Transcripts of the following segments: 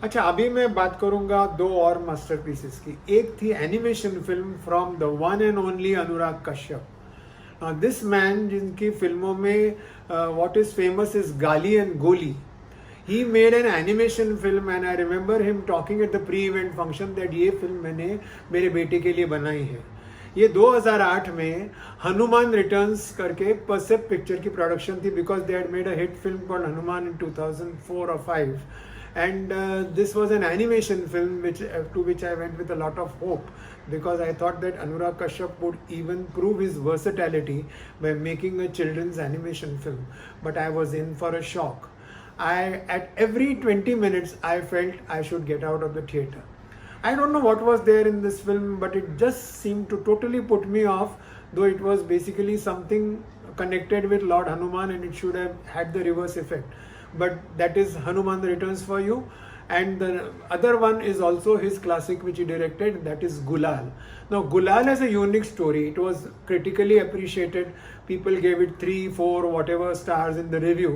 अच्छा, अभी मैं बात करूंगा दो और मास्टरपीसेस की। एक थी animation film from the one and only Anurag Kashyap. This man, जिनकी फिल्मों में व्हाट इज फेमस इज गाली एंड गोली, he made an animation film and I remember him talking at the pre event function that ये film मैंने मेरे बेटे के लिए बनाई है। ये 2008 में हनुमान रिटर्न्स करके परसेप पिक्चर की प्रोडक्शन थी, because they had made a hit film called Hanuman in 2004 or 5, and this was an animation film to which I went with a lot of hope, because I thought that Anurag Kashyap would even prove his versatility by making a children's animation film. But I was in for a shock. At every 20 minutes I felt I should get out of the theater. I don't know what was there in this film, but it just seemed to totally put me off, though it was basically something connected with Lord Hanuman and it should have had the reverse effect. But that is Hanuman Returns for you. And the other one is also his classic which he directed, that is Gulal. Now Gulal has a unique story. It was critically appreciated. People gave it 3, 4, whatever stars in the review.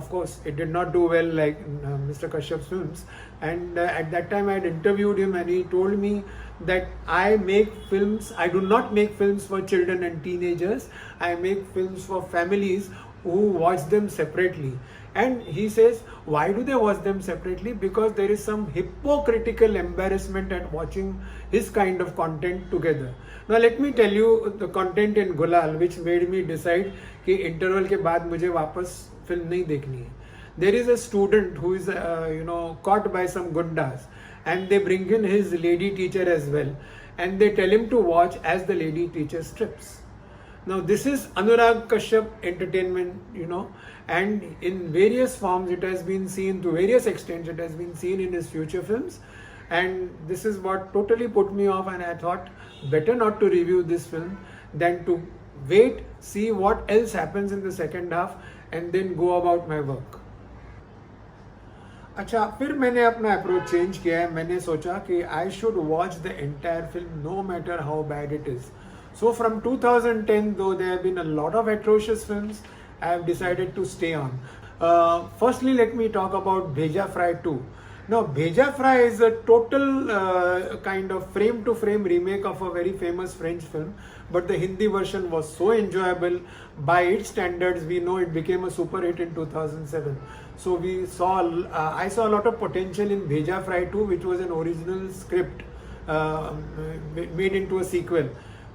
Of course, it did not do well like Mr. Kashyap's films. And at that time I had interviewed him and he told me that I make films, I do not make films for children and teenagers. I make films for families who watch them separately. And he says, why do they watch them separately? Because there is some hypocritical embarrassment at watching his kind of content together. Now let me tell you the content in Gulal which made me decide कि interval के बाद मुझे वापस film नहीं देखनी है. There is a student who is caught by some gundas, and they bring in his lady teacher as well, and they tell him to watch as the lady teacher strips. Now this is Anurag Kashyap entertainment, and in various forms it has been seen, to various extents it has been seen in his future films, and this is what totally put me off, and I thought better not to review this film than to wait, see what else happens in the second half and then go about my work. अच्छा, फिर मैंने अपना approach change किया है. मैंने सोचा कि I should watch the entire film no matter how bad it is. So from 2010, though there have been a lot of atrocious films, I have decided to stay on. Firstly, let me talk about Bheja Fry 2. Now, Bheja Fry is a total kind of frame-to-frame remake of a very famous French film, but the Hindi version was so enjoyable. By its standards, we know it became a super hit in 2007. So I saw a lot of potential in Bheja Fry 2, which was an original script made into a sequel.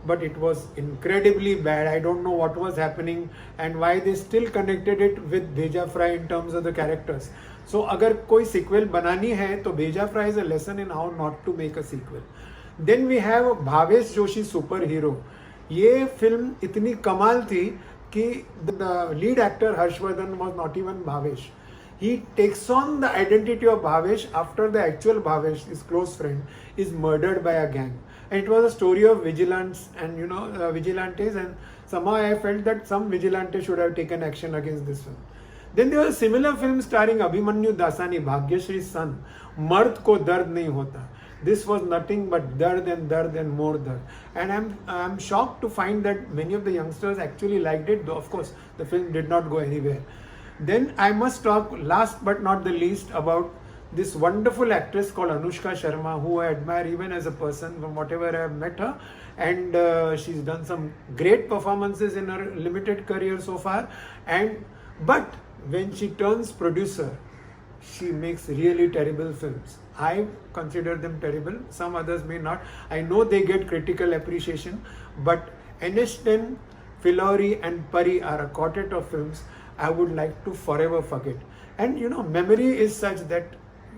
But it was incredibly bad. I don't know what was happening and why they still connected it with Bheja Fry in terms of the characters. So अगर कोई sequel बनानी है तो Bheja Fry is a lesson in how not to make a sequel. Then we have Bhavesh Joshi super hero. ये film इतनी कमाल थी कि the lead actor Harshvardhan was not even Bhavesh. He takes on the identity of Bhavesh after the actual Bhavesh, his close friend, is murdered by a gang. And it was a story of vigilance and vigilantes, and somehow I felt that some vigilantes should have taken action against this film. Then there was a similar film starring Abhimanyu Dasani, Bhagyashree's son, Mard Ko Dard Nahi Hota. This was nothing but dard and more dard. And I'm shocked to find that many of the youngsters actually liked it, though of course the film did not go anywhere. Then I must talk, last but not the least, about this wonderful actress called Anushka Sharma, who I admire even as a person from whatever I have met her, and she's done some great performances in her limited career so far. But when she turns producer, she makes really terrible films. I consider them terrible. Some others may not. I know they get critical appreciation, but N.S.10, Filori and Pari are a quartet of films I would like to forever forget. And memory is such that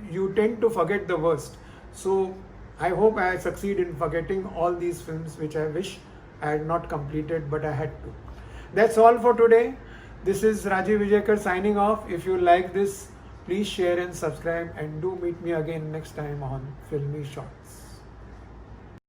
you tend to forget the worst. So I hope I succeed in forgetting all these films which I wish I had not completed, but I had to. That's all for today. This is Rajiv Vijayakar signing off. If you like this, please share and subscribe, and do meet me again next time on Filmy Shots.